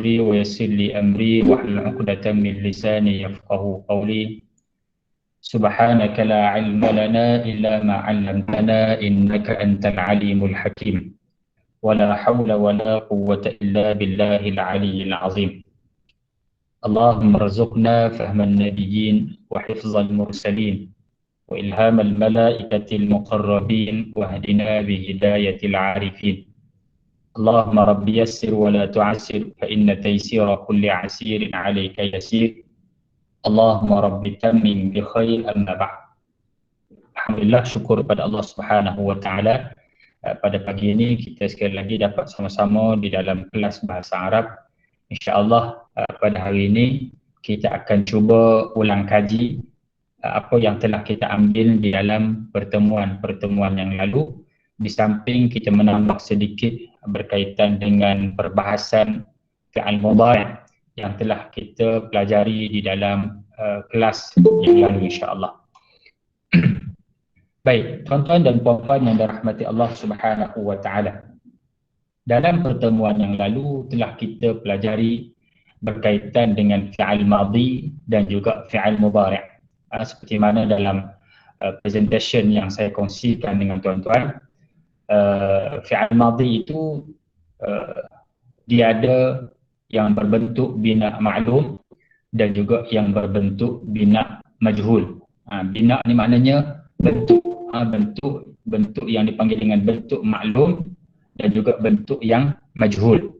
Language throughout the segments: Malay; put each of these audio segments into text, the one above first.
ويسر لي أمري واحلل عقدة من لساني يفقه قولي. سبحانك لا علم لنا إلا ما علمتنا إنك أنت العليم الحكيم ولا حول ولا قوة إلا بالله العلي العظيم. اللهم ارزقنا فهم النبيين وحفظ المرسلين وإلهام الملائكة المقربين واهدنا بهداية العارفين. اللهم رب يسر ولا تعسر فإن تيسير كل عسير عليك يسير. اللهم رب تمم بخير. أما بعد. Alhamdulillah, syukur kepada Allah Subhanahu wa taala. Pada pagi ini kita sekali lagi dapat sama-sama di dalam kelas bahasa Arab. Insya-Allah pada hari ini kita akan cuba ulang kaji apa yang telah kita ambil di dalam pertemuan-pertemuan yang lalu, di samping kita menambah sedikit berkaitan dengan perbahasan fi'al mudhari' yang telah kita pelajari di dalam kelas yang lalu, insya-Allah. Baik, tuan-tuan dan puan-puan yang dirahmati Allah Subhanahu wa taala. Dalam pertemuan yang lalu telah kita pelajari berkaitan dengan fi'al madhi dan juga fi'al mudhari'. Seperti mana dalam presentation yang saya kongsikan dengan tuan-tuan, fi'al madhi itu dia ada yang berbentuk bina ma'lum dan juga yang berbentuk bina majhul. Bina ni maknanya bentuk yang dipanggil dengan bentuk maklum dan juga bentuk yang majhul.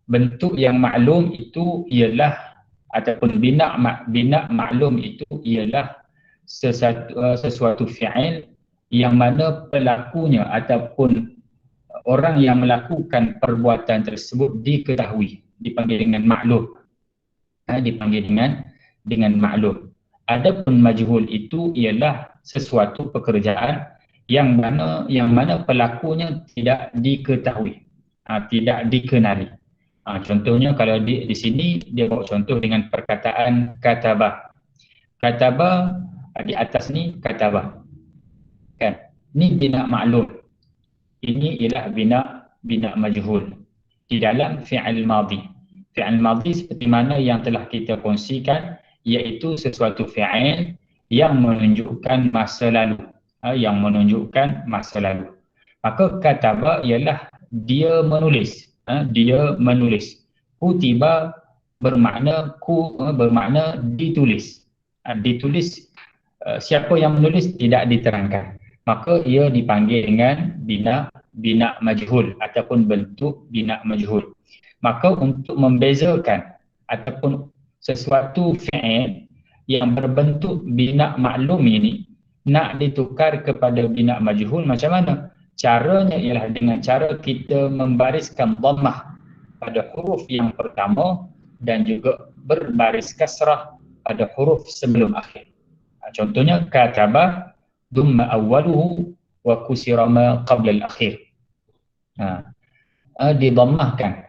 Bentuk yang maklum itu ialah ataupun bina maklum itu ialah sesuatu fi'il yang mana pelakunya ataupun orang yang melakukan perbuatan tersebut diketahui, dipanggil dengan maklum. Dipanggil dengan maklum. Adapun majhul itu ialah sesuatu pekerjaan yang mana pelakunya tidak diketahui, tidak dikenali. Contohnya kalau di sini dia bawa contoh dengan perkataan kataba. Kataba di atas ni kataba. Kan? Ni bina maklum. Ini ialah bina majhul di dalam fi'il madhi. Fi'il madhi seperti mana yang telah kita kongsikan, iaitu sesuatu fi'il yang menunjukkan masa lalu, Maka kataba ialah dia menulis, Kutiba bermakna ditulis. Ditulis, siapa yang menulis tidak diterangkan. Maka ia dipanggil dengan bina majhul ataupun bentuk bina majhul. Maka untuk membezakan ataupun sesuatu fi'il yang berbentuk bina maklum ini nak ditukar kepada bina majhul, macam mana? Caranya ialah dengan cara kita membariskan dhammah pada huruf yang pertama dan juga berbaris kasrah pada huruf sebelum akhir. Contohnya kataba dumma awwaluhu wa kusira ma qabla al-akhir. Didammahkan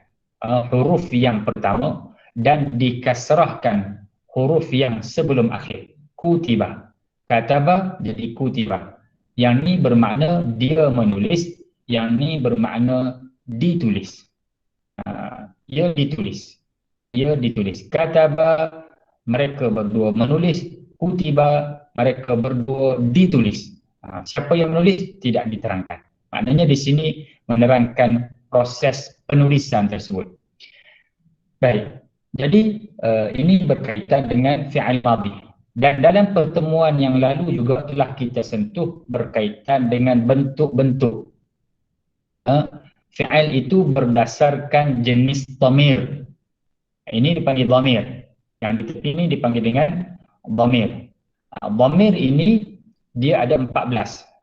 huruf yang pertama dan dikasrahkan huruf yang sebelum akhir. Kutiba. Kataba jadi kutiba. Yang ni bermakna dia menulis, yang ni bermakna ditulis. Ia ditulis. Kataba, mereka berdua menulis. Kutiba, mereka berdua ditulis. Siapa yang menulis tidak diterangkan. Maknanya di sini menerangkan proses penulisan tersebut. Baik. Jadi ini berkaitan dengan fi'il madhi. Dan dalam pertemuan yang lalu juga telah kita sentuh berkaitan dengan bentuk-bentuk. Fi'il itu berdasarkan jenis dhamir. Ini dipanggil dhamir. Yang di tepi ini dipanggil dengan dhamir. Dhamir ini dia ada 14.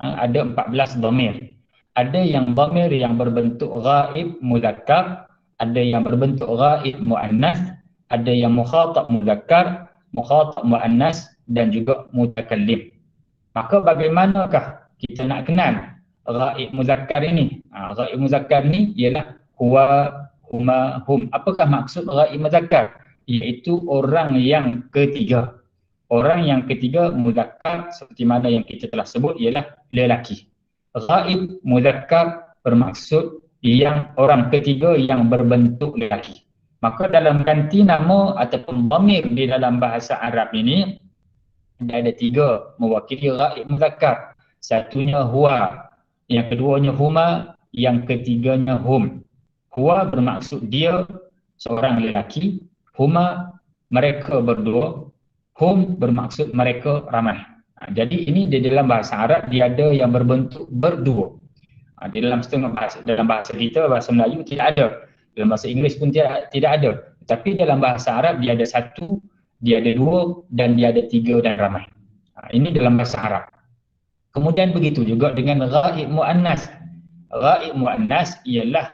Ada 14 dhamir. Ada yang dhamir yang berbentuk ghaib mudzakkar, ada yang berbentuk ghaib muannas, ada yang mukhatab mudzakkar, mukhatab muannas dan juga mutakallim. Maka bagaimanakah kita nak kenal ghaib muzakkar ini? Ghaib muzakkar ni ialah huwa, huma, hum. Apakah maksud ghaib muzakkar? Iaitu orang yang ketiga. Orang yang ketiga muzakkar seperti mana yang kita telah sebut ialah lelaki. Ghaib muzakkar bermaksud yang orang ketiga yang berbentuk lelaki. Maka dalam ganti nama ataupun dhamir di dalam bahasa Arab ini ada tiga mewakili ghaib muzakkar. Satunya huwa, yang keduanya huma, yang ketiganya hum. Huwa bermaksud dia seorang lelaki, huma mereka berdua, hum bermaksud mereka ramai. Jadi ini di dalam bahasa Arab dia ada yang berbentuk berdua. Di dalam setengah bahasa, dalam bahasa kita, bahasa Melayu tidak ada. Dalam bahasa Inggeris pun tidak ada. Tapi dalam bahasa Arab dia ada satu, dia ada dua, dan dia ada tiga dan ramai. Ini dalam bahasa Arab. Kemudian begitu juga dengan ghaib muannas. Ghaib muannas ialah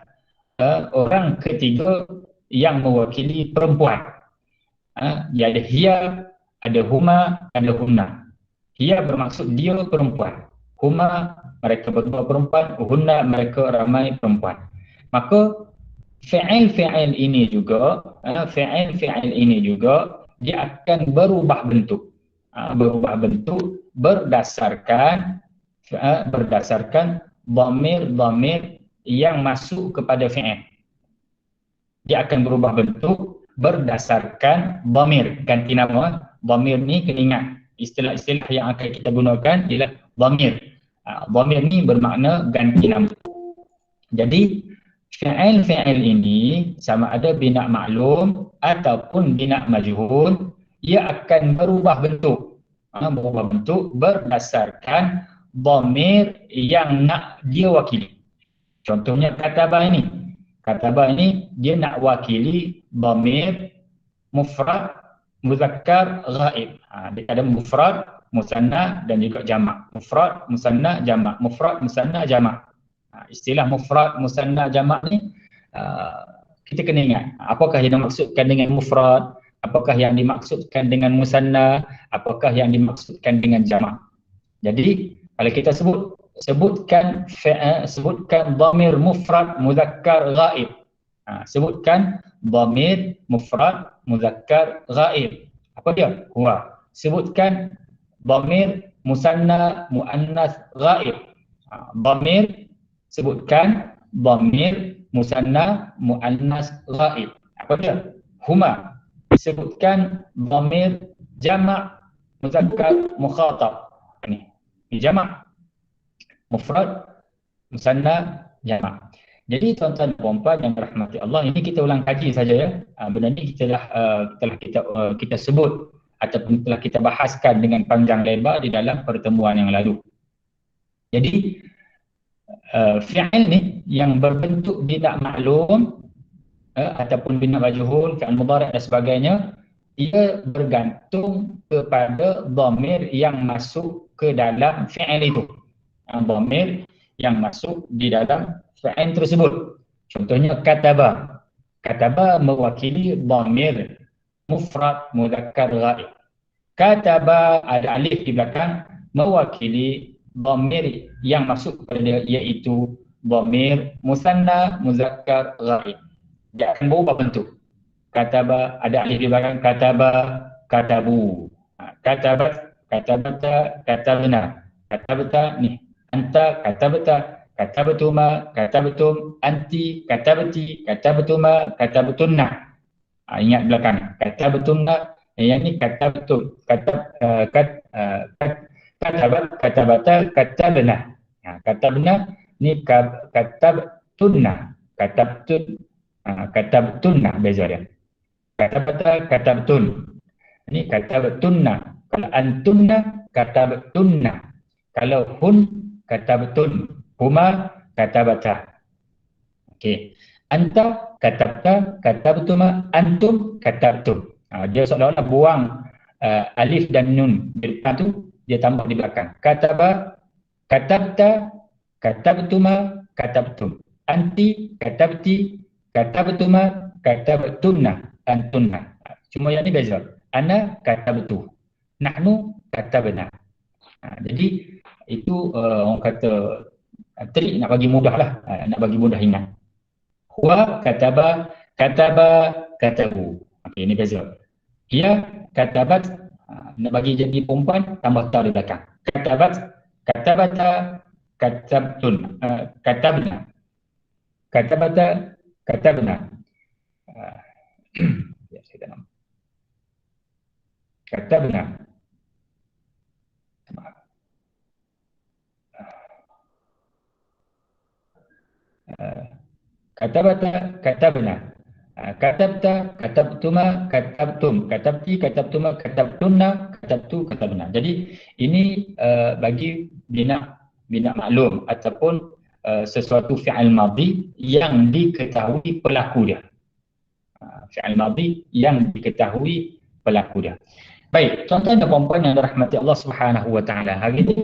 orang ketiga yang mewakili perempuan. Dia ada hiya, ada huma, ada hunna. Hiya bermaksud dia perempuan. Huma mereka berdua perempuan, hunna mereka ramai perempuan. Maka fi'il ini juga, dia akan berubah bentuk. Berubah bentuk berdasarkan dhamir yang masuk kepada fi'il. Dia akan berubah bentuk berdasarkan dhamir. Ganti nama, dhamir ni kena ingat. Istilah-istilah yang akan kita gunakan ialah dhamir. Dhamir ni bermakna ganti nama. Jadi fi'il ini sama ada bina maklum ataupun bina majhul, ia akan berubah bentuk. Berubah bentuk berdasarkan dhamir yang nak dia wakili. Contohnya kataba ini. Kataba ini dia nak wakili dhamir mufrad, muzakkar, ghaib. Dia ada mufrad, musanna dan juga jamak. Mufrad, musanna, jamak. Mufrad, musanna, jamak. Istilah mufrad, musanna, jamak ni kita kena ingat. Apakah yang dimaksudkan dengan mufrad? Apakah yang dimaksudkan dengan musanna? Apakah yang dimaksudkan dengan jamak? Jadi kalau kita sebutkan dhamir mufrad, muzakkar, ghaib. Sebutkan dhamir mufrad, muzakkar, ghaib. Apa dia? Huwa. Sebutkan dhamir musanna, muannas, ghaib. Sebutkan dhamir musanna, muannas, ghaib. Apa dia? Huma. Sebutkan dhamir jamak, muzakkar, mukhatab. Ini jamak, mufrad, musanna, jamak. Jadi tuan-tuan dan puan-puan yang dirahmati Allah, ini kita ulang kaji saja ya. Benda ni kita sebut ataupun telah kita bahaskan dengan panjang lebar di dalam pertemuan yang lalu. Jadi fi'il ni yang berbentuk bina maklum ataupun bina majhul, fi'il mudhari' dan sebagainya, ia bergantung kepada dhamir yang masuk ke dalam fi'il itu. Dhamir yang masuk di dalam fi'il tersebut. Contohnya kataba. Kataba mewakili dhamir mufrad, mudzakkar, ghaib. Kataba ada alif di belakang mewakili dhamir yang masuk kepada dia, iaitu dhamir musanna, muzakkar, ghaib. Dia akan berubah bentuk. Kataba ada alif di belakang, kataba, katabu. Katabat, katabata, katabna. Katabata ni anta, katabata, katabatuma, katabatum, anti, katabati, katabatuma, katabatunna. Ingat belakang. Katabatunna, yang ni katabatum, katabat, katabata, katabna. Katabna ni katabtunna, katabtunna beza dia. Katabata, katabtun. Ini katabtunna. Kalau antunna, katabtunna. Kalau hun, katabtun. Huma, katabata. Okey. Anta, katabta, katabtuma. Antum, katabtum. Dia seolah-olah buang alif dan nun di depan tu, dia tambah di belakang. Kataba, katabta, katabtuma, katabtum. Anti, katabti, katabtuma, katabtunna, antunna. Cuma yang ni beza. Ana katabtu. Nahnu katabna. Jadi itu orang kata trik nak bagi mudah lah, nak bagi mudah ingat. Huwa kataba, katabu. Okey, ini beza. Dia katabat, nak bagi jadi perempuan tambah ta di belakang. Katabat, katabata, katabtun, katabna. Katabata, katabna. Katabna. Katabata, katabna. Katabta, katabtuma, katabtum, katabti, katabtuma, katabtunna, katabtu, katabna. Jadi ini bagi bina maklum ataupun sesuatu fi'al madhi yang diketahui pelaku dia. Fi'al madhi yang diketahui pelaku dia. Baik, tuan-tuan dan puan-puan yang dirahmati Allah Subhanahu wa taala. Hari ini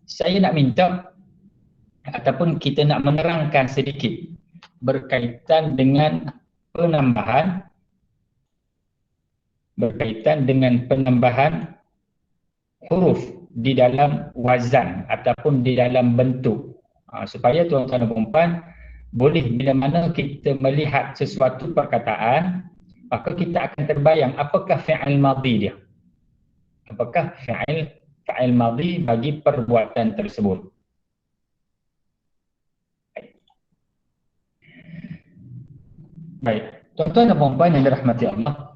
saya nak minta ataupun kita nak menerangkan sedikit berkaitan dengan penambahan huruf di dalam wazan ataupun di dalam bentuk, supaya tuan-tuan dan puan-puan boleh bila mana kita melihat sesuatu perkataan, maka kita akan terbayang apakah fi'il madhi dia, apakah fi'il madhi bagi perbuatan tersebut. Baik, tuan-tuan dan puan-puan yang dirahmati Allah,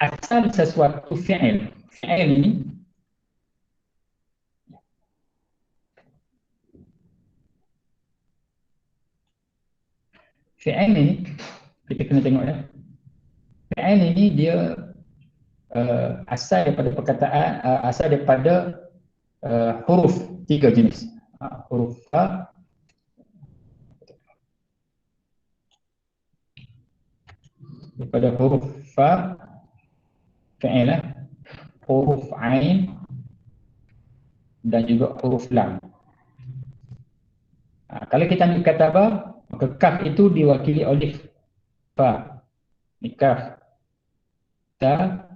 asal sesuatu fi'il ini kita kena tengok ya. Fi'il ini dia asal daripada perkataan, asal daripada huruf 3 jenis. Huruf fa, daripada huruf fa fi'il, huruf ain dan juga huruf lam. Kalau kita ambil kata ba, maka kaf itu diwakili oleh fa. Ini kaf, ta,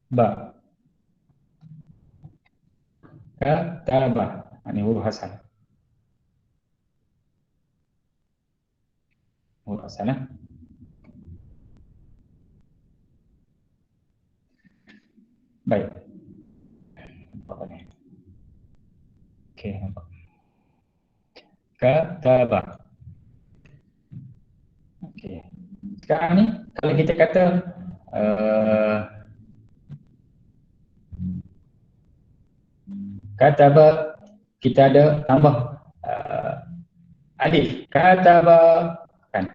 ba. Ka, ta, ba. Ini huruf asal. Huruf asal. Baik. Apa ni? Okey, nampak. Kataba. Okey. Sekarang ni kalau kita kata kataba, kita ada tambah alif. Kataba kan.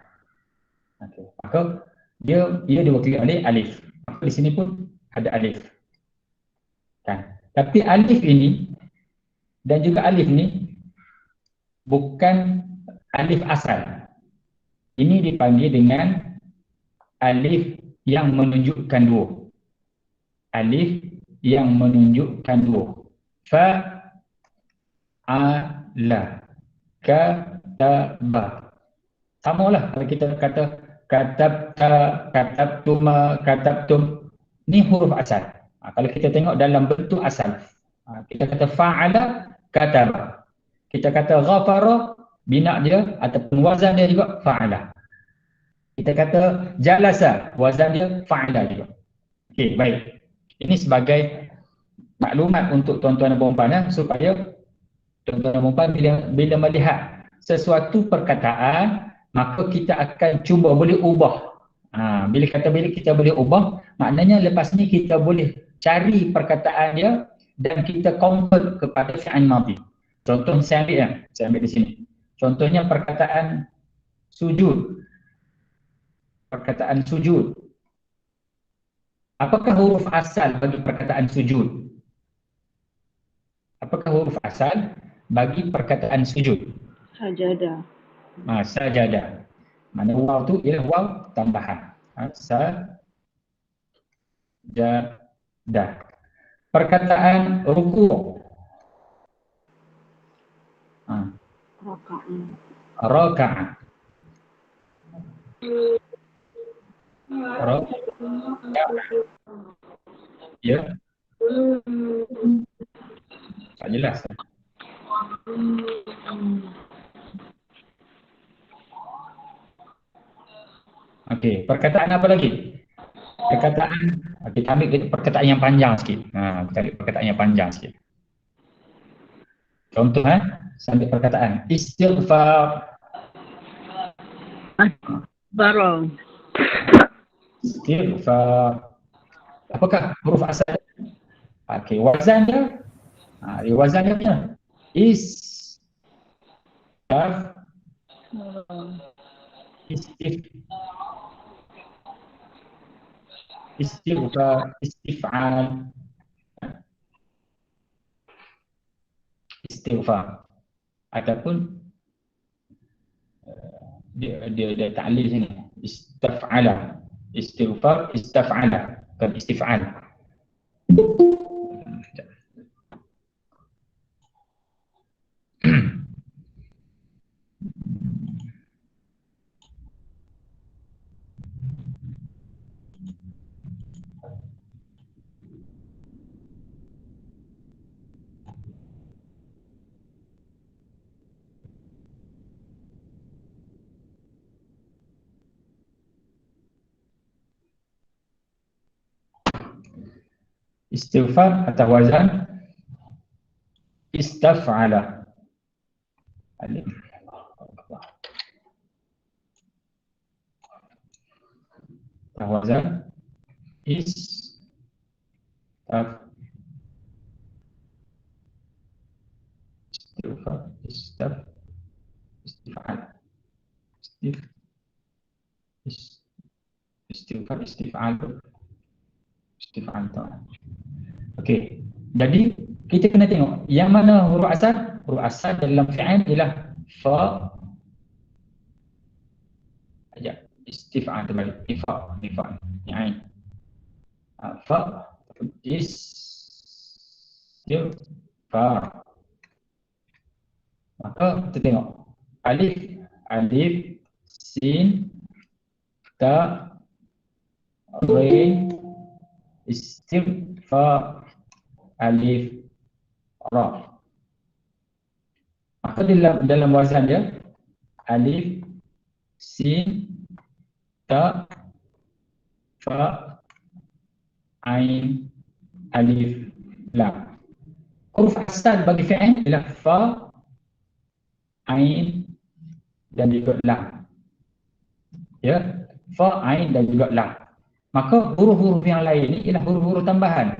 Okey. Maka dia diwakili oleh alif. Maka di sini pun ada alif. Kan. Tapi alif ini dan juga alif ni bukan alif asal. Ini dipanggil dengan alif yang menunjukkan dua. Alif yang menunjukkan dua. Fa, ala, kataba. Samalah kalau kita kata katabta, katabtuma, katabtum. Ni huruf asal. Kalau kita tengok dalam bentuk asal, kita kata fa'ala, kataba. Kita kata ghafara, bina dia ataupun wazan dia juga fa'ala. Kita kata jalasa, wazan dia fa'ala juga. Okey, baik. Ini sebagai maklumat untuk tuan-tuan dan puan-puan, supaya tuan-tuan dan puan-puan bila melihat sesuatu perkataan, maka kita akan cuba boleh ubah. Bila kita boleh ubah, maknanya lepas ni kita boleh cari perkataan dia dan kita convert kepada fi'il madhi. Contoh saya ambil di sini. Contohnya perkataan sujud. Perkataan sujud. Apakah huruf asal bagi perkataan sujud? Apakah huruf asal bagi perkataan sujud? Sajadah. Sajadah. Mana waw tu ialah waw tambahan. Sajadah. Perkataan ruku'. Raka'a. Ya. Tak jelas. Okey, perkataan apa lagi? Perkataan, kita ambil perkataan yang panjang sikit. Kita ambil perkataan yang panjang sikit. Contoh sambil perkataan istighfar. Barang. Istighfar. Apakah huruf asal? Okey, wazan dia. Wazan dia macam mana? Istighfar, istif'al, istighfar. Ataupun dia ta'lil sini. Istaf'ala. Istighfar, istaf'ala. Bukan istif'al. Istighfar atau wazan istaf'ala. Alif. Wazan istighfar, istif'al, istighfar, istif'al. Okey. Jadi kita kena tengok yang mana huruf asal. Huruf asal dalam fi'il ialah fa. Ya, istif'al terbalik. Ifa, ain. Fa istifar. Maka kita tengok alif, sin, ta, ghain, istighfar, alif, ra. Maka dalam wazan dia alif, sin, ta, fa, ain, alif, lam. Huruf asal bagi fi'il ialah fa, ain dan juga lam. Ya, fa, ain dan juga lam. Maka huruf-huruf yang lain ni ialah huruf-huruf tambahan.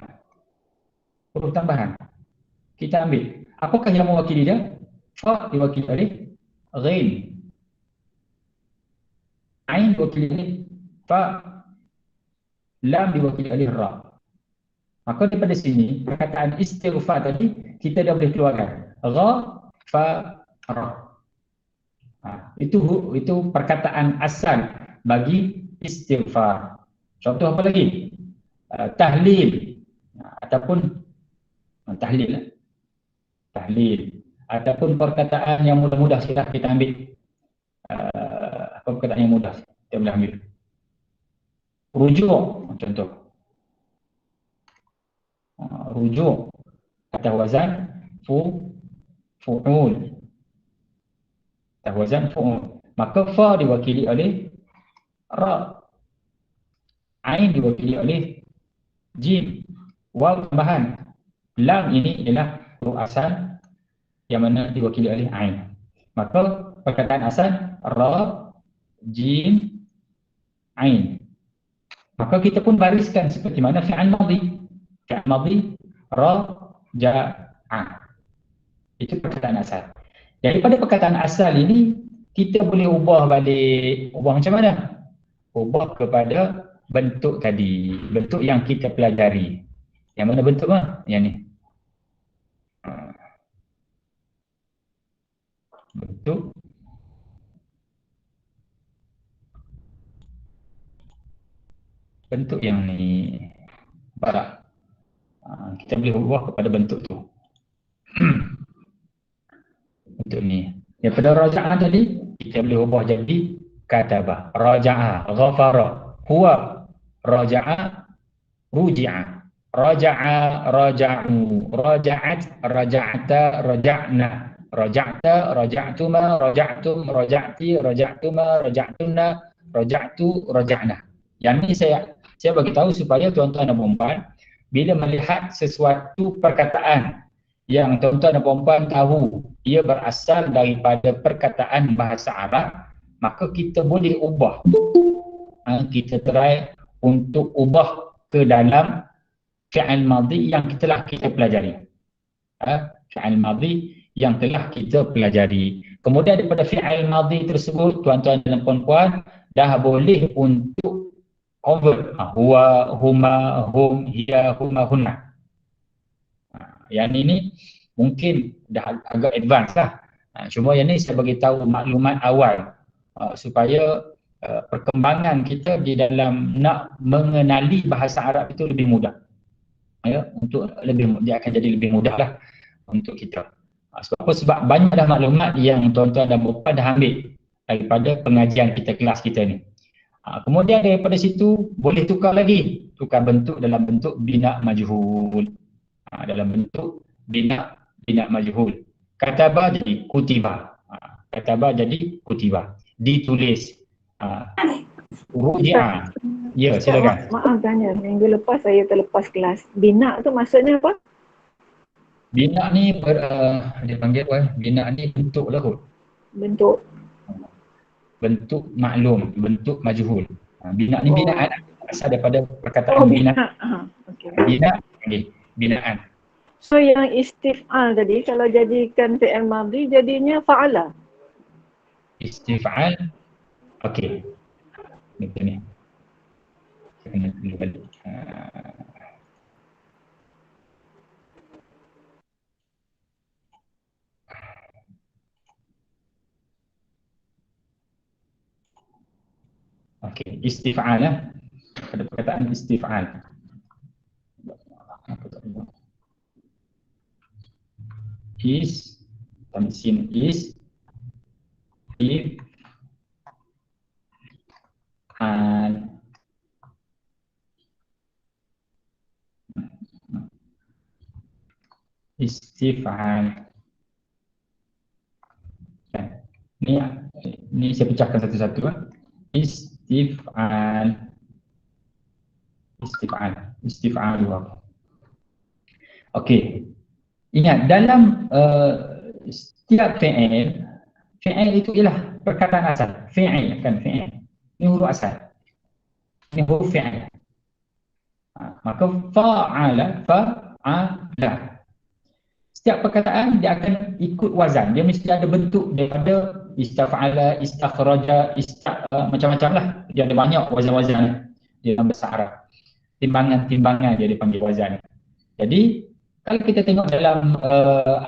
Huruf tambahan. Kita ambil. Apakah yang mewakili dia? Fa diwakili oleh ghain. Ain diwakili oleh fa. Lam diwakili oleh ra. Maka daripada sini perkataan istighfar tadi kita dah boleh keluarkan. Ra, fa, ra. Itu perkataan asal bagi istighfar. Contoh apa lagi? Tahlil ataupun tahlil ataupun perkataan yang mudah-mudah kita ambil. Apa perkataan yang mudah kita boleh ambil? Rujuk contoh. Rujuk atas wazan fu'ul. Atas wazan fu'ul. Maka fa diwakili oleh ra. Ain diwakili oleh jim. Waw tambahan. Lam ini ialah huruf asal yang mana diwakili oleh ain. Maka perkataan asal ra, jim, ain. Maka kita pun bariskan seperti mana fi'al madhi. Fi'al madhi ra, ja'a. Itu perkataan asal. Daripada perkataan asal ini kita boleh ubah balik. Ubah macam mana? Ubah kepada bentuk tadi, bentuk yang kita pelajari. Yang mana bentuk mah? Yang ni. Bentuk yang ni barak. Kita boleh ubah kepada bentuk tu. Bentuk ni. Daripada raja'ah tadi kita boleh ubah jadi katabah. Raja'ah, ghafara, huwa, raja'ah, ruji'ah. Raja'a, raja'u, raja'at, raja'ata, raja'na, raja'ta, raja'tuma, raja'tum, raja'ti, raja'tuma, raja'tunna, raja'tu, raja'na. Yang ni saya bagi tahu supaya tuan-tuan dan puan-puan bila melihat sesuatu perkataan yang tuan-tuan dan puan-puan tahu ia berasal daripada perkataan bahasa Arab, maka kita boleh ubah. Kita try untuk ubah ke dalam fi'il madhi yang telah kita pelajari. Fi'il madhi yang telah kita pelajari. Kemudian daripada fi'il madhi tersebut, tuan-tuan dan puan-puan, dah boleh untuk convert. Huwa, huma, hum, hiya, huma, hunna. Yang ini mungkin dah agak advance lah. Cuma yang ni saya bagi tahu maklumat awal supaya perkembangan kita di dalam nak mengenali bahasa Arab itu lebih mudah. Ya, untuk dia akan jadi lebih mudah lah untuk kita. Sebab apa? Sebab banyak dah maklumat yang tuan-tuan dan puan dah ambil daripada pengajian kita, kelas kita ni. Kemudian daripada situ boleh tukar lagi, tukar bentuk dalam bentuk bina majhul. Dalam bentuk bina majhul. Kataba jadi kutiba. Kataba jadi kutiba. Ditulis. Ruji'a. Ya, silakan. Maaf tanya, minggu lepas saya terlepas kelas. Bina tu maksudnya apa? Bina ni dia panggil apa? Bina ni bentuk lah kot. Bentuk Maklum, bentuk majhul. Bina ni binaan, asal daripada perkataan bina. Okay. Bina, binaan. So yang istif'al tadi kalau jadikan fi'il madhi jadinya fa'ala. Istif'al. Okey. Ni. Kena dulu balik. Okey, istif'al lah. Ada perkataan istif'al. Is, tamsin is, if, and istif'al. Ni saya pecahkan satu-satu. Istif'al dua. Okey. Ingat dalam setiap fi'il itu ialah perkataan asal. Fi'il kan, fi'il. Ini huruf asal. Ini huruf fi'il. Maka fa'ala. Setiap perkataan dia akan ikut wazan. Dia mesti ada bentuk daripada istaf'ala, istakhraja, macam-macam lah. Dia ada banyak wazan-wazan di dalam bahasa Arab. Timbangan-timbangan dia dipanggil wazan. Jadi kalau kita tengok dalam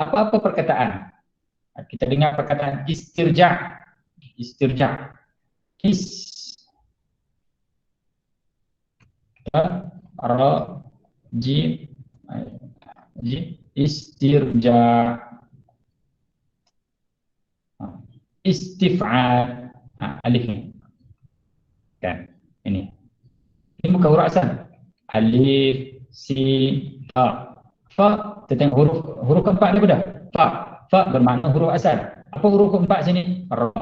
apa-apa perkataan, kita dengar perkataan istirja'. Istirja'. Istif'al. Alif ni. Kan? Ini bukan huruf asal. Alif, sin, ta. Fa, kita tengok huruf keempat ni dah. Fa bermakna huruf asal. Apa huruf keempat sini? Ra.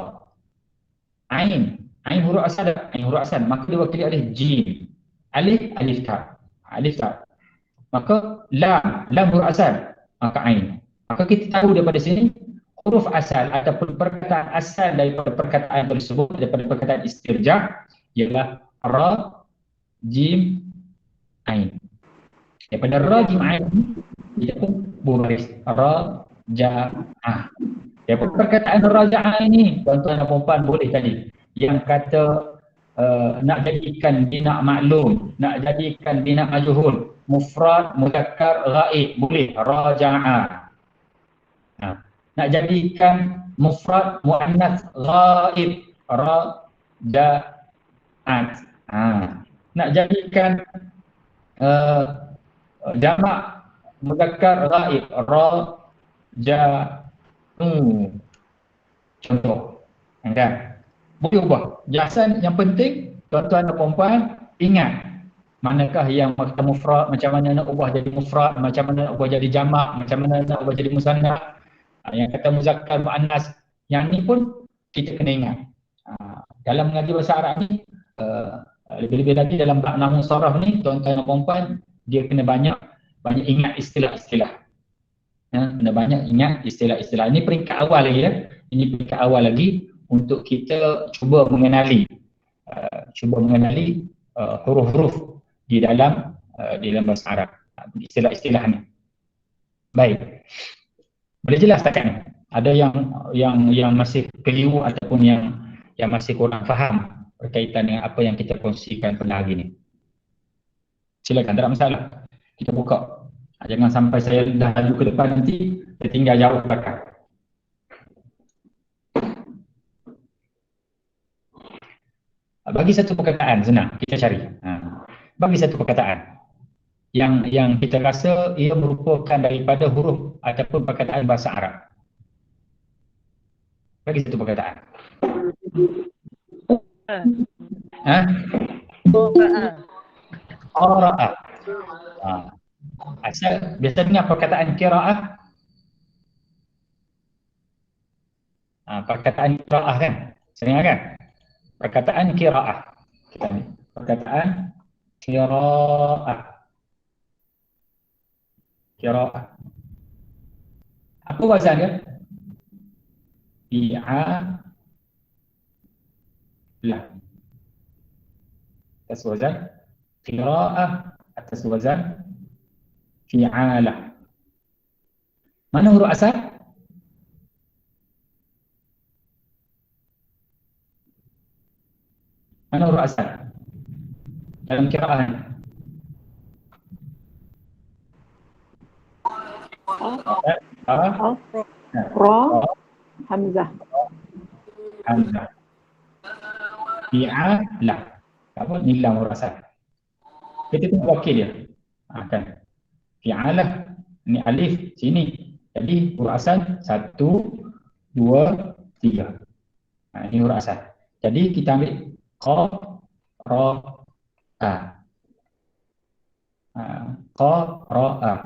Ain huruf asal. Maka dia wakili alif jim. Alif ta. Maka lam huruf asal. Maka ain. Maka kita tahu daripada sini huruf asal ataupun perkataan asal daripada perkataan tersebut, daripada perkataan istirja' ialah ra, jim, ain. Daripada ra, jim, ain dia pun berbaris raja'ah. Daripada perkataan raja'ah ini, tuan-tuan dan puan-puan boleh tadi yang kata nak jadikan bina maklum, nak jadikan bina majhul, mufrad, mudzakkar, ghaib, boleh raja'ah. Nak jadikan mufrad, muannats, ghaib, raja'at. Nak jadikan jamak, mudzakkar, ghaib, raja'u. Contoh. Kan? Boleh ubah. Jelasan yang penting tuan-tuan dan puan-puan ingat manakah yang kata mufrad, macam mana nak ubah jadi mufrad, macam mana nak ubah jadi jamak, macam mana nak ubah jadi musanna. Yang kata muzakkar, muannas, yang ni pun kita kena ingat. Dalam mengaji bahasa Arab ni lebih-lebih lagi dalam bab nahwu saraf ni, tuan-tuan dan puan-puan dia kena banyak ingat istilah-istilah. Kena banyak ingat istilah-istilah. Ini peringkat awal lagi ya. Ini peringkat awal lagi untuk kita cuba mengenali huruf-huruf di dalam bahasa Arab, istilah-istilah ni. Baik, boleh jelas setakat ni? Ada yang masih keliru ataupun yang masih kurang faham berkaitan dengan apa yang kita kongsikan pada hari ni? Silakan, tak ada masalah. Kita buka. Jangan sampai saya dah laju ke depan nanti tertinggal jauh ke belakang. Bagi satu perkataan, senang kita cari. Bagi satu perkataan yang kita rasa ia merupakan daripada huruf ataupun perkataan bahasa Arab. Bagi satu perkataan. Qira'ah. Asal biasa dengar perkataan qira'ah. Perkataan qira'ah kan? Sering kan? Perkataan qira'ah. Perkataan qira'ah. Qira'ah. Apa wazan dia? Fi'alah. Atas wazan qira'ah, atas wazan fi'alah. Mana huruf asal? Mana huruf asal dalam qira'ah ni? Ra, hamzah. Hamzah. Fi'alah. Apa? Ni lam huruf asal. Kita tengok wakil dia. Kan. Fi'alah. Ni alif sini. Jadi huruf asal 1, 2, 3. Ini huruf asal. Jadi kita ambil qira'ah. Qira'ah.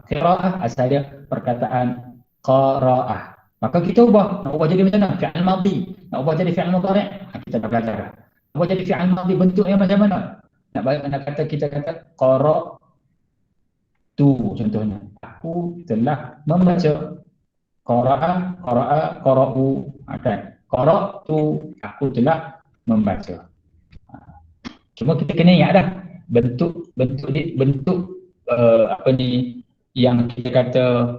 Qira'ah asal dia perkataan qira'ah. Maka kita ubah. Nak ubah jadi macam mana? Fi'al madhi. Nak ubah jadi fi'al mudhari'. Kita dah belajar. Nak ubah jadi fi'al madhi bentuknya macam mana? Nak kata kita kata qara'tu contohnya. Aku telah membaca. Qara'u. Kan? Qara'tu. Aku telah membaca. Cuma kita kena ingat dah bentuk apa ni yang kita kata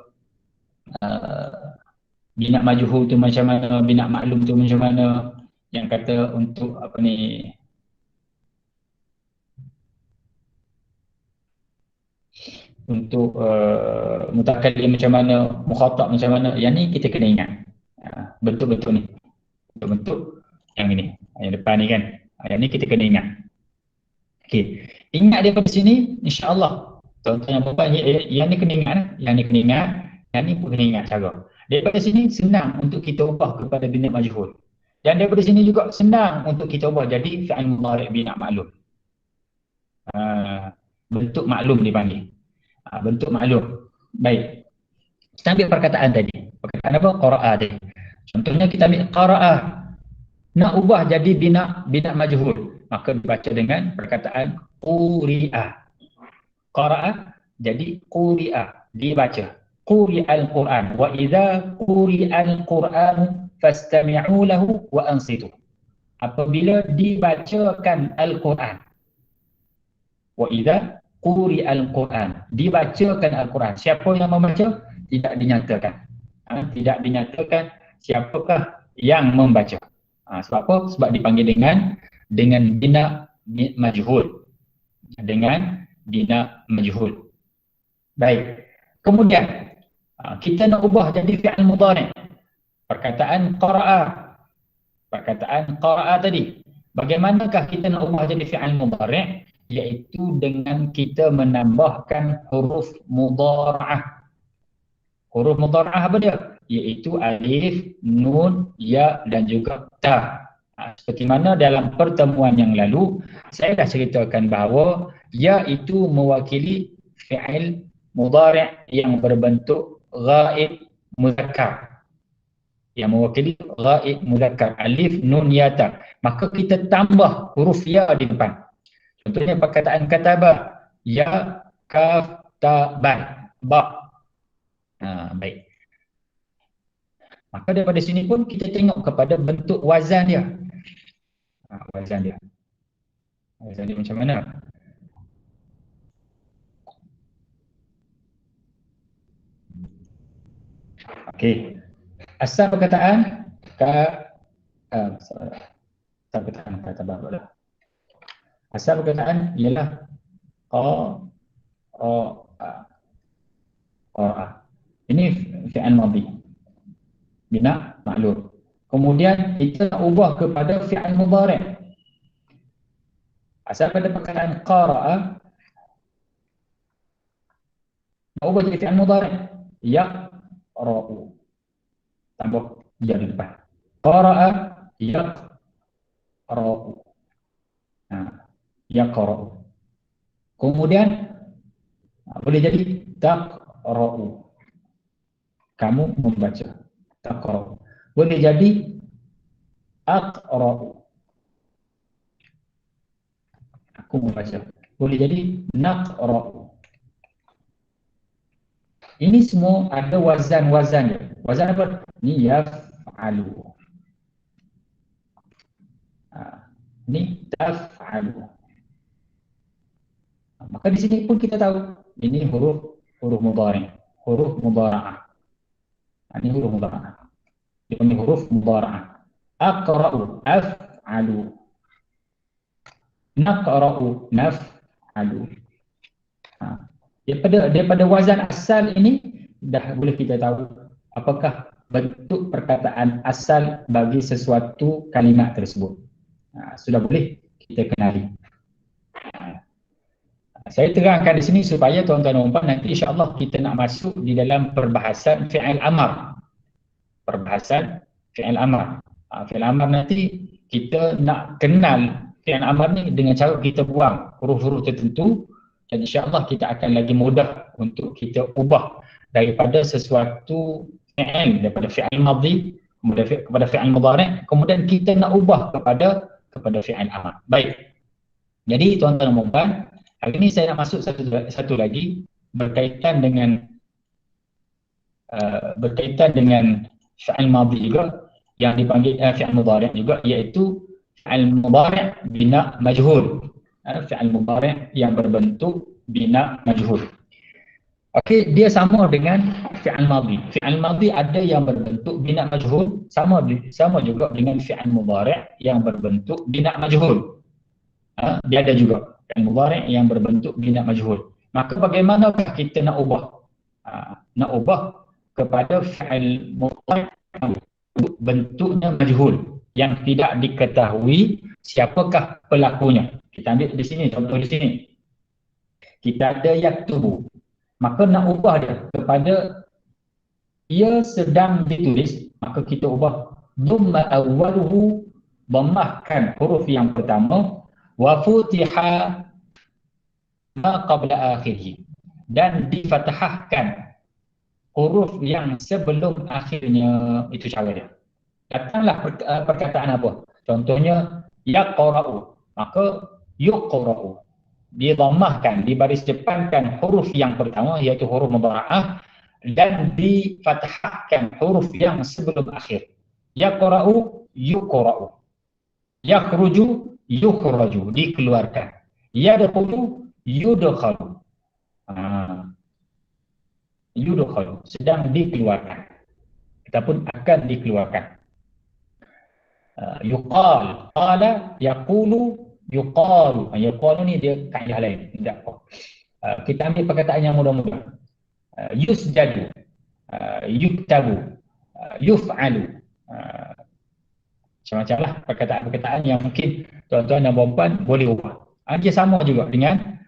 bina majhul tu macam mana, bina maklum tu macam mana, yang kata untuk apa ni untuk mutakallim macam mana, mukhatab macam mana, yang ni kita kena ingat bentuk-bentuk ni, bentuk yang ini, yang depan ni kan, yang ni kita kena ingat. Okey, ingat daripada sini insya-Allah. Tuan-tuan yang puan yang ni kena ingat, yang ni kena ingat, yang ni pun kena ingat cara. Daripada sini senang untuk kita ubah kepada bina majhul. Dan daripada sini juga senang untuk kita ubah jadi fi'il mudhari' bina maklum. Bentuk maklum dipanggil. Bentuk maklum. Baik. Kita ambil perkataan tadi. Perkataan apa? Qara'a tadi. Contohnya kita ambil qara'ah. Nak ubah jadi bina majhul. Maka dibaca dengan perkataan quri'ah. Qara'ah jadi quri'ah. Dibaca. Quri'al Qur'an. Wa idza quri'al Qur'an fastami'u lahu wa ansitu. Apabila dibacakan Al-Quran. Wa idza quri'al Qur'an. Dibacakan Al-Quran. Siapa yang membaca? Tidak dinyatakan. Tidak dinyatakan siapakah yang membaca. Sebab apa? Sebab dipanggil dengan bina majhul. Dengan bina majhul. Baik. Kemudian kita nak ubah jadi fi'il mudhari'. Perkataan qara'ah. Perkataan qara'ah tadi. Bagaimanakah kita nak ubah jadi fi'il mudhari'? Iaitu dengan kita menambahkan huruf mudhara'ah. Huruf mudhara'ah apa dia? Iaitu alif, nun, ya dan juga ta. Seperti mana dalam pertemuan yang lalu saya dah ceritakan bahawa ya itu mewakili fi'il mudhari' yang berbentuk ghaib muzakkar. Yang mewakili ghaib muzakkar, alif, nun, ya, ta. Maka kita tambah huruf ya di depan. Contohnya perkataan kataba, ya, kaf, ta, ba, ba. Baik. Maka daripada sini pun kita tengok kepada bentuk wazan dia. Wazan dia. Jadi macam mana? Okey. Asal perkataan asal perkataan kata barulah. Asal perkataan ialah qara'a. Ini fi'il madhi. Bina maklum. Kemudian kita nak ubah kepada fi'il mudhari'. Asal pada perkataan qara'a nak ubah jadi fi'il mudhari'. Yaqra'u. Tambah ya di depan. Qara'a yaqra'u. Yaqra'u. Kemudian boleh jadi taqra'u. Kamu membaca. Taqra'u. Boleh jadi aqra'u. Aku membaca. Boleh jadi naqra'u. Ini semua ada wazan-wazannya. Wazan apa? Ni yaf'alu. Ni taf'alu. Maka di sini pun kita tahu ini huruf mudhari', huruf mudhara'ah. Ini huruf mudhara'ah. Ini huruf mudhara'ah. Aqra'u, af'alu. Naqra'u, naf'alu. Daripada wazan asal ini dah boleh kita tahu apakah bentuk perkataan asal bagi sesuatu kalimat tersebut. Sudah boleh kita kenali. Saya terangkan di sini supaya tuan-tuan dan puan nanti insya-Allah kita nak masuk di dalam perbahasan fi'il amar. Perbahasan fi'il amar. Fi'il amar nanti kita nak kenal fi'il amar ni dengan cara kita buang huruf-huruf tertentu. Dan insya-Allah kita akan lagi mudah untuk kita ubah daripada sesuatu fi'il, daripada fi'il madhi kepada fi'il mudhari', kemudian kita nak ubah kepada fi'il amar. Baik. Jadi tuan-tuan dan puan, hari ini saya nak masuk satu lagi berkaitan dengan fi'il madhi juga yang dipanggil fi'il mudhari' juga, iaitu fi'il mudhari' bina majhul. Fi'il mudhari' yang berbentuk bina majhul. Okey, dia sama dengan fi'il madhi. Fi'il madhi ada yang berbentuk bina majhul, sama juga dengan fi'il mudhari' yang berbentuk bina majhul. Dia ada juga fi'il mudhari' yang berbentuk bina majhul. Maka bagaimanakah kita nak ubah? Nak ubah kepada fi'il mudhari' bentuknya majhul, yang tidak diketahui siapakah pelakunya. Kita ambil di sini, contoh di sini. Kita ada yaktubu. Maka nak ubah dia kepada ia sedang ditulis, maka kita ubah dhamma awwaluhu, dhammahkan huruf yang pertama, wa futiha ma qabla akhirih, dan difathahkan huruf yang sebelum akhirnya. Itu cara dia. Datanglah perkataan apa? Contohnya yaqra'u, maka yuqra'u. Didhammahkan, dibaris depankan huruf yang pertama iaitu huruf mudhara'ah dan difathahkan huruf yang sebelum akhir. Yaqra'u, yuqra'u. Yakhruju, yukhraju, dikeluarkan. Yadkhulu, yudkhalu. Yudkhalu, sedang dikeluarkan ataupun akan dikeluarkan. Yuqal, qala, yaqulu, yuqalu. Yuqalu ni dia kaedah lain. Tidak apa. Kita ambil perkataan yang mudah-mudah. Yusjadu, yuktabu, yuf'alu. Macam-macam lah perkataan-perkataan yang mungkin tuan-tuan dan puan-puan boleh ubah. Dia sama juga dengan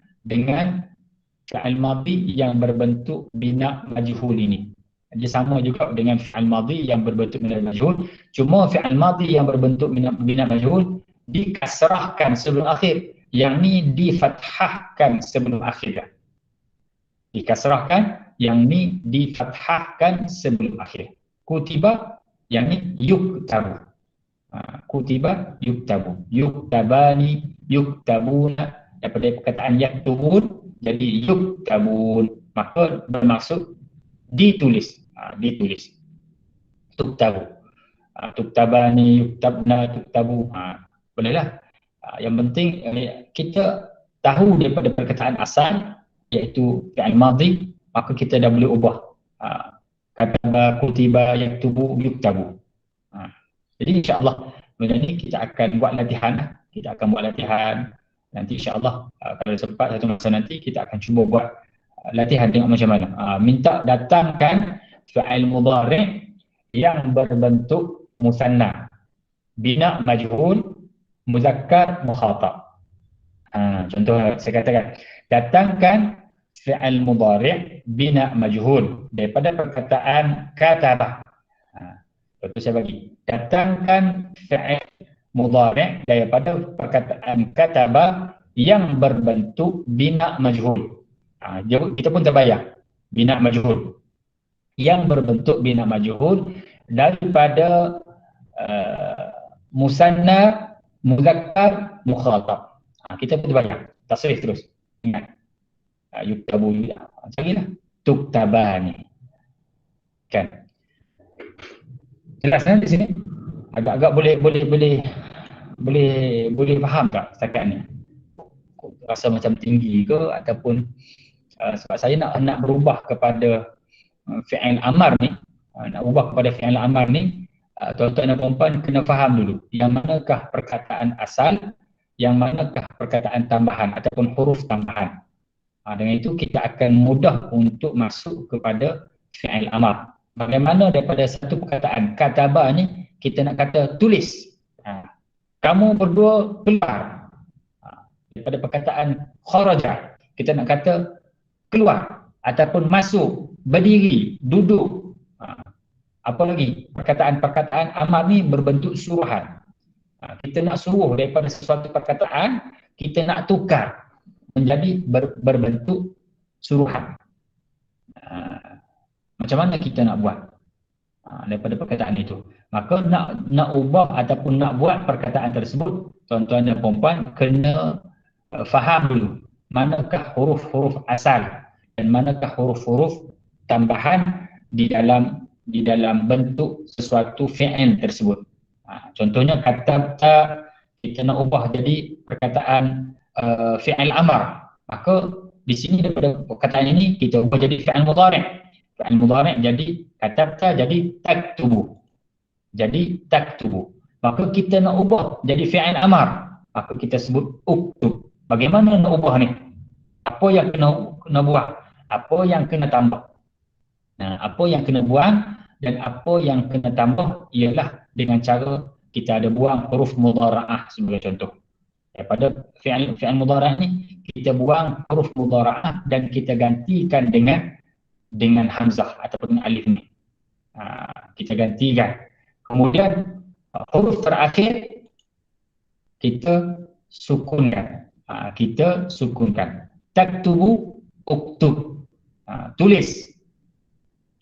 fi'il madhi yang berbentuk bina majhul ini. Dia sama juga dengan fi'il madhi yang berbentuk bina majhul. Cuma fi'il madhi yang berbentuk bina majhul dikasrahkan sebelum akhir. Yang ni difathahkan sebelum akhir. Dikasrahkan, yang ni difathahkan sebelum akhir. Kutiba, yang ni yuktabu. Kutiba, yuktabu. Yuktabani, yuktabuna. Daripada perkataan yaktubun jadi yuktabun, maka bermaksud ditulis. Ditulis. Tuktabu. Tuktabani, yuktabna, tuktabu. Bolehlah. Yang penting kita tahu daripada perkataan asal iaitu fi'il madhi, maka kita dah boleh ubah. Kataba, kutiba, yaktubu, yuktabu. Jadi insya-Allah benda ni kita akan buat latihan. Kita akan buat latihan. Nanti insya-Allah kalau sempat satu masa nanti kita akan cuba buat latihan tengok macam mana. Minta datangkan fi'il mudhari' yang berbentuk musanna, bina majhul, muzakkar, mukhatab. Contoh saya katakan, datangkan fi'il mudhari' bina majhul daripada perkataan katabah. Contoh saya bagi, datangkan fi'il mudhari' daripada perkataan katabah yang berbentuk bina majhul. Kita pun terbayang bina majhul yang berbentuk bina majhul daripada musanna, muzakkar, mukhatab. Kita pun terbayang, tasrif terus. Ingat. Yuktabu, carilah tuktabani. Kan? Jelas kan di sini? Agak-agak boleh faham tak setakat ni? Rasa macam tinggi ke ataupun sebab saya nak berubah kepada fi'il amar ni, nak ubah kepada fi'il amar ni, tuan-tuan dan puan-puan kena faham dulu yang manakah perkataan asal, yang manakah perkataan tambahan ataupun huruf tambahan. Dengan itu kita akan mudah untuk masuk kepada fi'il amar. Bagaimana daripada satu perkataan kataba ni kita nak kata tulis, kamu berdua keluar. Daripada perkataan kharaja kita nak kata keluar ataupun masuk, berdiri, duduk. Apa lagi? Perkataan-perkataan amar ni berbentuk suruhan. Kita nak suruh daripada sesuatu perkataan, kita nak tukar menjadi berbentuk suruhan. Macam mana kita nak buat daripada perkataan itu? Maka nak ubah ataupun nak buat perkataan tersebut, tuan-tuan dan puan-puan kena faham dulu manakah huruf-huruf asal dan manakah huruf-huruf tambahan di dalam bentuk sesuatu fi'il tersebut. Contohnya katabta kita nak ubah jadi perkataan fi'il amar, maka di sini daripada perkataan ini kita ubah jadi fi'il mudhari'. Fi'il mudhari' jadi katabta jadi taktubu. Maka kita nak ubah jadi fi'il amar, maka kita sebut uktub. Bagaimana nak ubah ni? Apa yang kena buang? Apa yang kena tambah? Apa yang kena buang dan apa yang kena tambah ialah dengan cara kita ada buang huruf mudhara'ah sebagai contoh. Daripada fi'il mudhari' ni kita buang huruf mudhara'ah dan kita gantikan dengan hamzah ataupun alif ni. Kita gantikan. Kemudian huruf terakhir kita sukunkan. Taktubu, uktub. Tulis.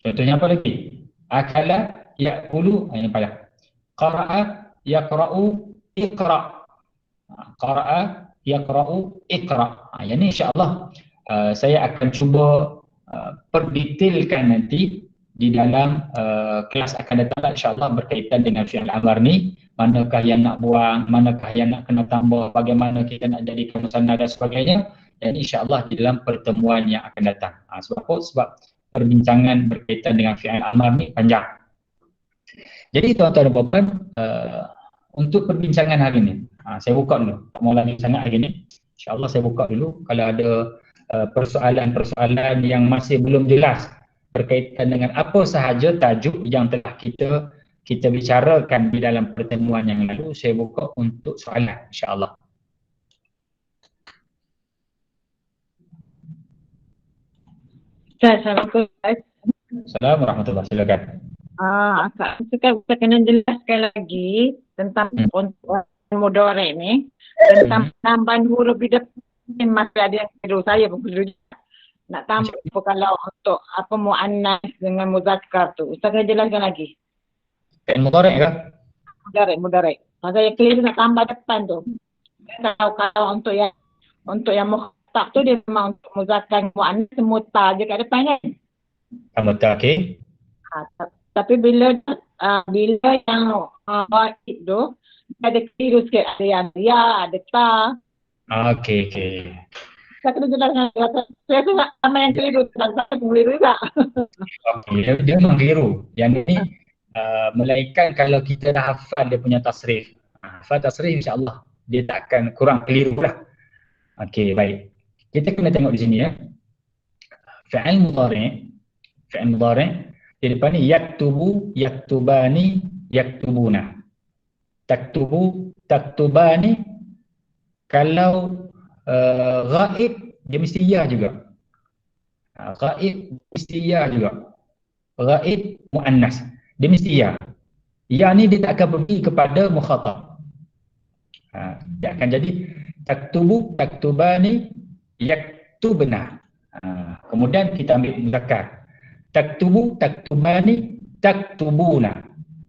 Contohnya apa lagi? Akala, ya'kulu, ini payah. Qara'a, yaqra'u, iqra'. Qara'a, yaqra'u, iqra'. Yang ini insyaAllah saya akan cuba perdetailkan nanti di dalam kelas akan datang insyaAllah berkaitan dengan fi'il amar ni. Manakah yang nak buang, manakah yang nak kena tambah, bagaimana kita nak jadikan musanna dan sebagainya. Dan insyaAllah di dalam pertemuan yang akan datang. Sebab apa? Sebab perbincangan berkaitan dengan fi'il amar ni panjang. Jadi tuan-tuan dan puan-puan, untuk perbincangan hari ni, saya buka dulu. Mau lanjut sangat hari ni, insyaAllah saya buka dulu. Kalau ada persoalan-persoalan yang masih belum jelas berkaitan dengan apa sahaja tajuk yang telah kita bicarakan di dalam pertemuan yang lalu, saya buka untuk soalan insya-Allah. Assalamualaikum. Assalamualaikum warahmatullahi wabarakatuh. Akak kita kena jelaskan lagi tentang untuk mudhari' ni, tentang tambahan huruf di depan. Masih ada yang keliru, saya pun keliru juga. Nak tambah kalau untuk apa muannas dengan muzakkar tu. Ustaz kena jelaskan lagi. Fi'il mudhari' ke? Mudhari'. Saya keliru nak tambah depan tu. Kalau untuk yang mukhtab tu dia memang untuk muzakkar muannas muta je kat depan kan. Muta, okey. Tapi bila yang baik tu Ada keliru sikit. Ada yang ya, ada ta. Okey. Saya kena jelaskan. Saya rasa sama yang keliru. Saya keliru juga. Okey, dia memang keliru. Yang ni melainkan kalau kita dah hafal dia punya tasrif. Hafal tasrif insya-Allah dia tak akan kurang keliru lah. Okey, baik. Kita kena tengok di sini ya. Fi'il mudhari', fi'il mudhari' di depan ni yaktubu, yaktubani, yaktubuna. Taktubu, taktubani, kalau ghaib dia mesti ya juga. Ghaib mesti ya juga. Ghaib muannas dia mesti ya. Ya ni dia tak akan pergi kepada mukhatab. Dia akan jadi taktubu, taktubani, yaktubna. Kemudian kita ambil muzakkar. Taktubu, taktubani, taktubuna.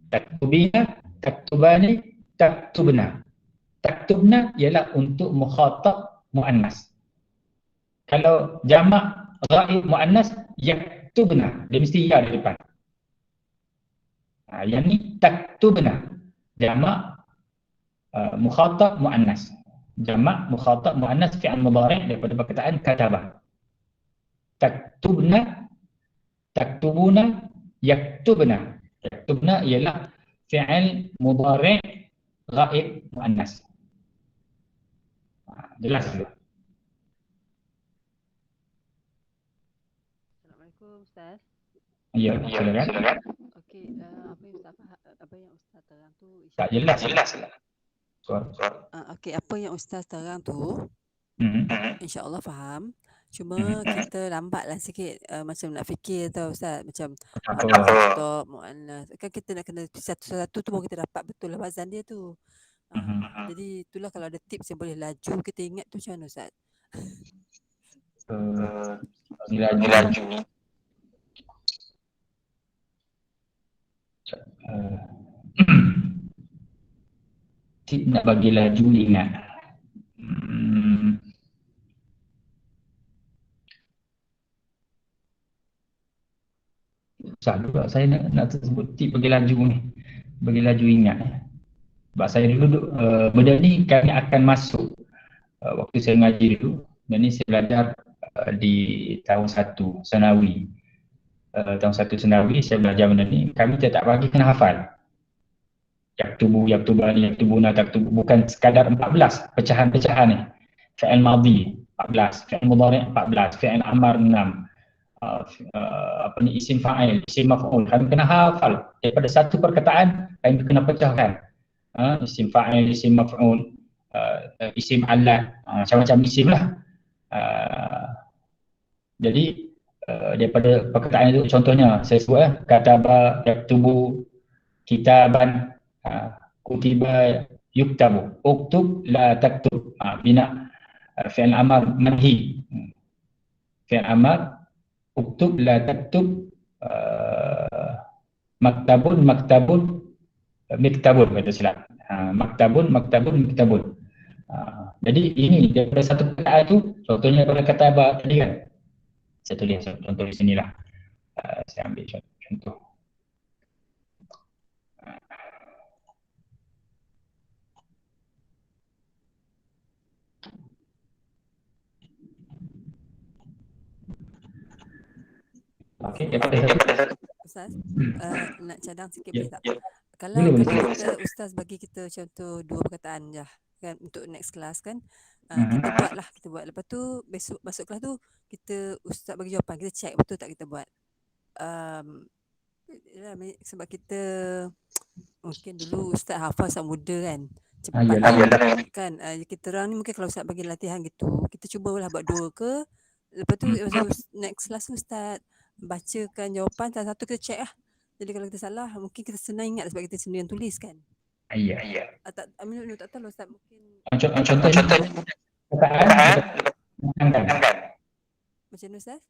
Taktubina, taktubani, taktubna. Taktubna ialah untuk mukhatab muannas. Kalau jamak ghaib muannas, yaktubna, dia mesti ya di depan. Yang ni taktubna, jamak mukhatab muannas. Jamak mukhatab muannas fi'il mudhari' daripada perkataan kataba. Taktubna, taktubuna, yaktubna. Yaktubna ialah fi'il mudhari' ghaib muannas. Jelas tak? Assalamualaikum Ustaz. Ya, silakan. Okey, apa yang Ustaz terang tu Tak jelas suara. Okey, apa yang Ustaz terang tu insya-Allah faham. Cuma kita lambatlah sikit macam nak fikir tau Ustaz, macam mukhatab, muannas. Kan kita nak kena satu-satu tu baru kita dapat betul lah wazan dia tu. Jadi itulah kalau ada tips yang boleh laju kita ingat tu macam mana Ustaz? Laju. Tip nak bagi laju ingat. Susah juga saya nak sebut tip bagi laju ni. Bagi laju ingat. Sebab saya dulu benda ni kami akan masuk waktu saya mengaji dulu. Dan ni saya belajar di tahun 1 Senawi. Tahun 1 Senawi saya belajar benda ni. Kami tak bagi kena hafal. Yaktubu, yaktubani, yaktubuna, taktubu. Bukan sekadar 14 pecahan-pecahan ni. Fi'il madhi 14, fi'il mudhari' 14, fi'il amar 6. Isim fa'il, isim maf'ul. Kami kena hafal. Daripada satu perkataan kami kena pecahkan. Isim fa'il, isim maf'ul, isim alat, macam-macam isim lah. Jadi daripada perkataan itu contohnya saya sebut kataba, yaktubu, kitaban, kutiba, yuktabu, uktub, la taktub. Bina fi'il amar manhi. Fi'il amar uktub, la taktub, maktabun, miktabun, kata silap. Maktabun, miktabun. Jadi ini daripada satu perkataan tu, contohnya daripada kataba tadi kan. Saya tulis contoh di sinilah. Saya ambil contoh. Okey, Ustaz, nak cadang sikit boleh tak? Kalau Boleh. kita Ustaz bagi kita contoh 2 perkataan je kan untuk next class kan. Kita buat. Lepas tu besok masuk kelas tu kita Ustaz bagi jawapan, kita check betul tak kita buat. Sebab kita mungkin dulu Ustaz hafal saat muda kan. Cepat kan. Kita orang ni mungkin kalau Ustaz bagi latihan gitu, kita cubalah buat 2 ke. Lepas tu next class tu Ustaz bacakan jawapan, satu-satu kita check lah. Jadi kalau kita salah, mungkin kita senang ingat sebab kita sendiri yang tulis kan. Ya. Tak tahu Ustaz mungkin. Contohnya macam mana Ustaz?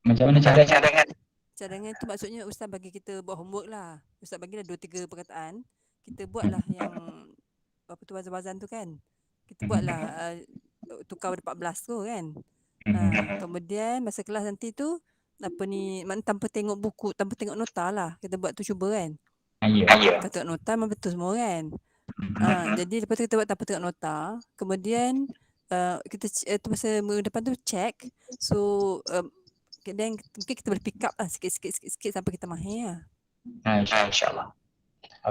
Macam mana cadangan? Cadangan tu maksudnya Ustaz bagi kita buat homework lah. Ustaz bagilah 2-3 perkataan. Kita buatlah yang apa tu wazan-wazan tu kan. Kita buatlah tukar 14 tu kan. Kemudian masa kelas nanti tu tanpa tengok buku, tanpa tengok nota lah. Kita buat tu cuba kan. Ya. Kata nota memang betul semua kan. Jadi lepas tu kita buat tanpa tengok nota. Kemudian kita tu masa minggu depan tu check. So then mungkin kita boleh pick up lah sikit-sikit sampai kita mahir lah. InsyaAllah.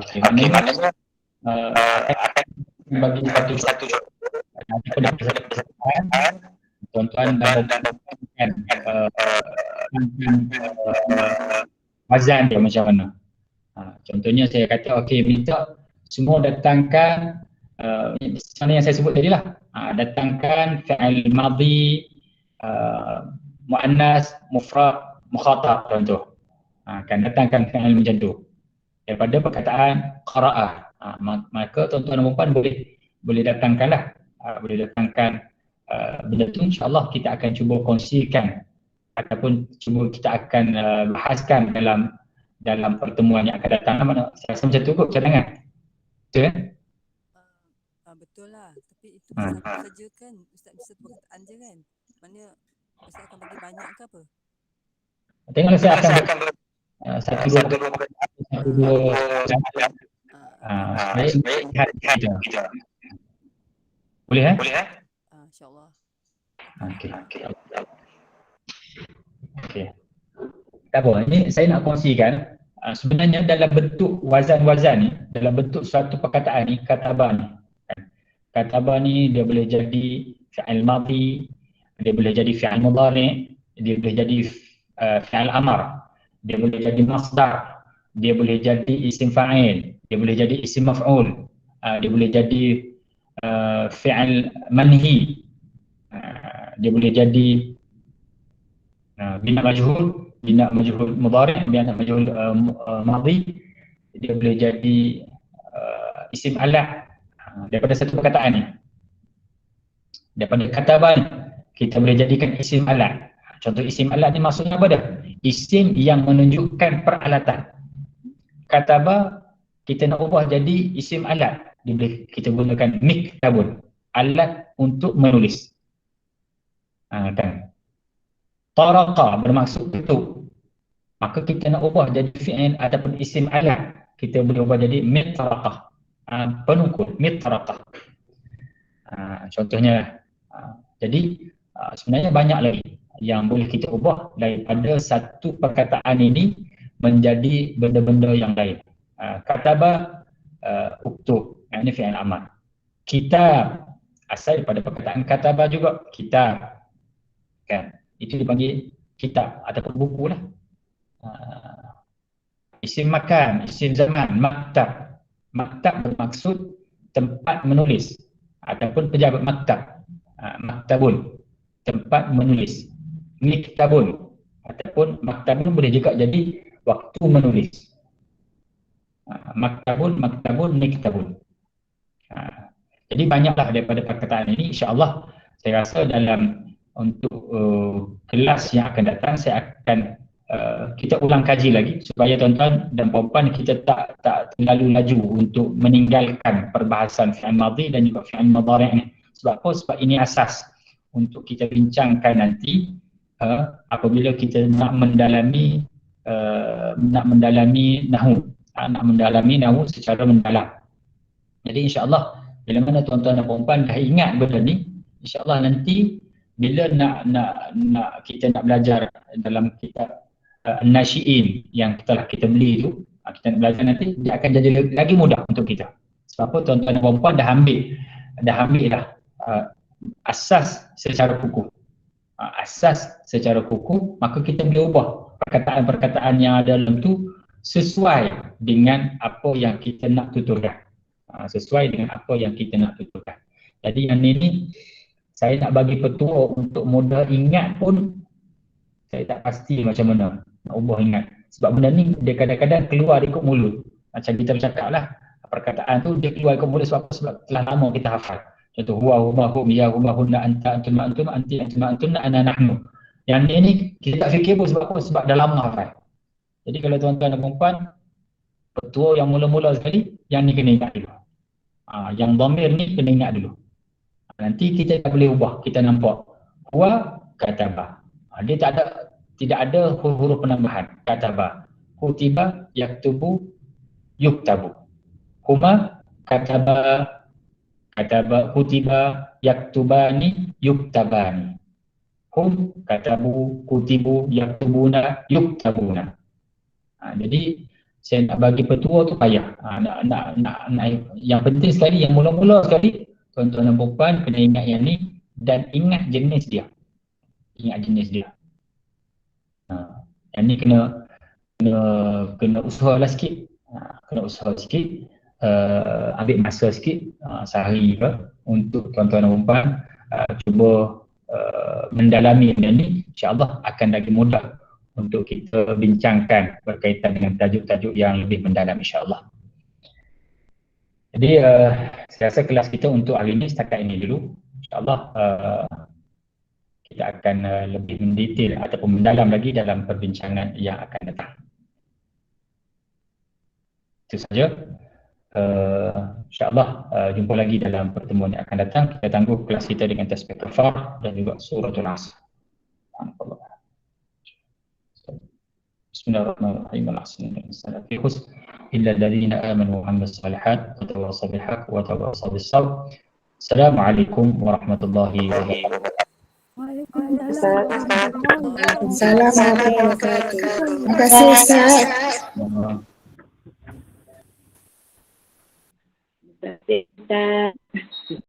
Okey, maknanya akan bagi satu tuan-tuan dan wazan dia macam mana. Contohnya saya kata okey, minta semua datangkan mana yang saya sebut tadi lah, datangkan fi'il madhi, muannas, mufrad, mukhatab contoh. Kan datangkan fi'il macam tu daripada perkataan qara'ah. Maka tuan-tuan dan puan boleh datangkanlah, boleh datangkan benda tu. InsyaAllah kita akan cuba kongsikan ataupun cuba kita akan bahaskan dalam pertemuan yang akan datang. Saya rasa macam tu kot cadangan. Betul kan? Betul lah. Tapi itu satu saja kan. Ustaz bisa perkataan je kan. Mana Ustaz akan bagi banyak ke apa? Tengoklah saya akan satu dua boleh kan? InsyaAllah. Okey. Tak apa, ini saya nak kongsikan sebenarnya dalam bentuk wazan-wazan ni, dalam bentuk suatu perkataan ni, katabah ni. Katabah ni dia boleh jadi fi'il madhi, dia boleh jadi fi'il mudhari', dia boleh jadi fi'il amar, dia boleh jadi masdar, dia boleh jadi isim fa'il, dia boleh jadi isim maf'ul, dia boleh jadi fi'il manhi, dia boleh jadi bina majhul mudhari', bina majhul madhi, dia boleh jadi isim alat. Daripada satu perkataan ni, daripada katabah ni, kita boleh jadikan isim alat. Contoh isim alat ni maksudnya apa dah? Isim yang menunjukkan peralatan. Katabah kita nak ubah jadi isim alat, kita gunakan miktabun, alat untuk menulis. Kan? Taraqa bermaksud tutup, maka kita nak ubah jadi fi'il ataupun isim alat, kita boleh ubah jadi mitraqah, penukul, mitraqah. Contohnya, jadi sebenarnya banyak lagi yang boleh kita ubah daripada satu perkataan ini menjadi benda-benda yang lain. Kataba, uktub, ini fi'il amar. Kitab asal daripada perkataan kataba juga, kitab. Kan? Itu dipanggil kitab ataupun buku lah. Isim makan, isim zaman, maktab. Maktab bermaksud tempat menulis ataupun pejabat maktab. Maktabun, tempat menulis. Miktabun ataupun maktabun boleh juga jadi waktu menulis. Maktabun, miktabun. Jadi banyaklah daripada perkataan ini. InsyaAllah saya rasa dalam untuk kelas yang akan datang saya akan kita ulang kaji lagi supaya tuan-tuan dan puan-puan kita tak terlalu laju untuk meninggalkan perbahasan fi'il madhi dan juga fi'il mudhari' ni. Sebab apa? Sebab ini asas untuk kita bincangkan nanti apabila kita nak mendalami nahu secara mendalam. Jadi insya-Allah bila mana tuan-tuan dan puan-puan dah ingat benda ni, insya-Allah nanti bila nak kita nak belajar dalam kitab Nasyi'in yang telah kita beli tu, kita nak belajar nanti, dia akan jadi lagi mudah untuk kita. Sebab apa? Tuan-tuan dan puan-puan dah ambil dah asas secara hukum. Asas secara hukum, maka kita boleh ubah perkataan-perkataan yang ada dalam tu sesuai dengan apa yang kita nak tuturkan. Sesuai dengan apa yang kita nak tuturkan. Jadi yang ini saya nak bagi petua untuk mudah ingat pun saya tak pasti macam mana nak ubah ingat. Sebab benda ni dia kadang-kadang keluar ikut mulut. Macam kita bercakap lah, perkataan tu dia keluar ikut mulut sebab telah lama kita hafal. Contoh huwa huma hum ya huma hunna anta antum antum anti antum antunna ana nahnu. Yang ni kita tak fikir pun sebab apa? Sebab dah lama hafal. Jadi kalau tuan-tuan dan puan-puan, petua yang mula-mula sekali, yang ni kena ingat dulu. Yang dhamir ni kena ingat dulu. Nanti kita tak boleh ubah, kita nampak huwa kataba. Dia tidak ada huruf penambahan. Kataba, kutiba, yaktubu, yuktabu. Huma kataba, kutiba, yaktubani, yuktabani. Hum katabu, kutibu, yaktubuna, yuktabuna. Jadi saya nak bagi petua tu payah. Nak yang penting sekali, yang mula-mula sekali, tuan-tuan dan puan kena ingat yang ni dan ingat jenis dia. Yang ni kena usahalah sikit. Ambil masa sikit, sehari ke, untuk tuan-tuan dan puan cuba mendalami yang ni. InsyaAllah akan lagi mudah untuk kita bincangkan berkaitan dengan tajuk-tajuk yang lebih mendalam, insyaAllah. Jadi saya rasa kelas kita untuk hari ini setakat ini dulu. InsyaAllah kita akan lebih mendetail ataupun mendalam lagi dalam perbincangan yang akan datang. Itu saja. InsyaAllah jumpa lagi dalam pertemuan yang akan datang. Kita tangguh kelas kita dengan tasbih kafar dan juga suratul Asr. Bismillahirrahmanirrahim. Illa alladhina amanu wa amilus solihat wa tawassaw bil haqq wa tawassaw bis sabr. Assalamualaikum warahmatullahi wabarakatuh. Waalaikumsalam warahmatullahi wabarakatuh. Terima kasih Ustaz. Terima kasih Ustaz.